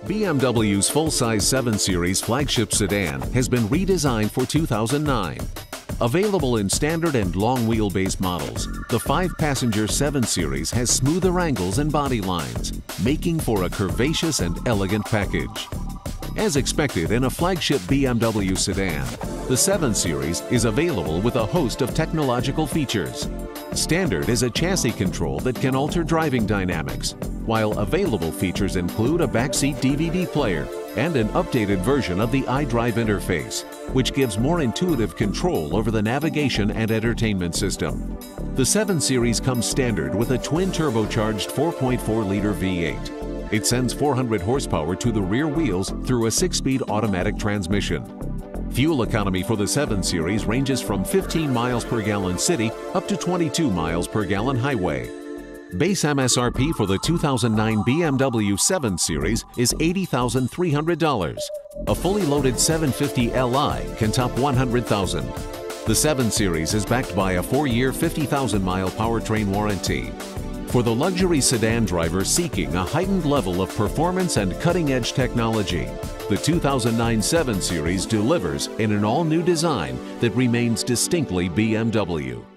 BMW's full-size 7 Series flagship sedan has been redesigned for 2009. Available in standard and long wheelbase models, the 5-passenger 7 Series has smoother angles and body lines, making for a curvaceous and elegant package. As expected in a flagship BMW sedan, the 7 Series is available with a host of technological features. Standard is a chassis control that can alter driving dynamics, while available features include a backseat DVD player and an updated version of the iDrive interface, which gives more intuitive control over the navigation and entertainment system. The 7 Series comes standard with a twin-turbocharged 4.4-liter V8. It sends 400 horsepower to the rear wheels through a 6-speed automatic transmission. Fuel economy for the 7 Series ranges from 15 miles per gallon city up to 22 miles per gallon highway. Base MSRP for the 2009 BMW 7 Series is $80,300. A fully loaded 750 Li can top $100,000. The 7 Series is backed by a 4-year, 50,000-mile powertrain warranty. For the luxury sedan driver seeking a heightened level of performance and cutting-edge technology, the 2009 7 Series delivers in an all-new design that remains distinctly BMW.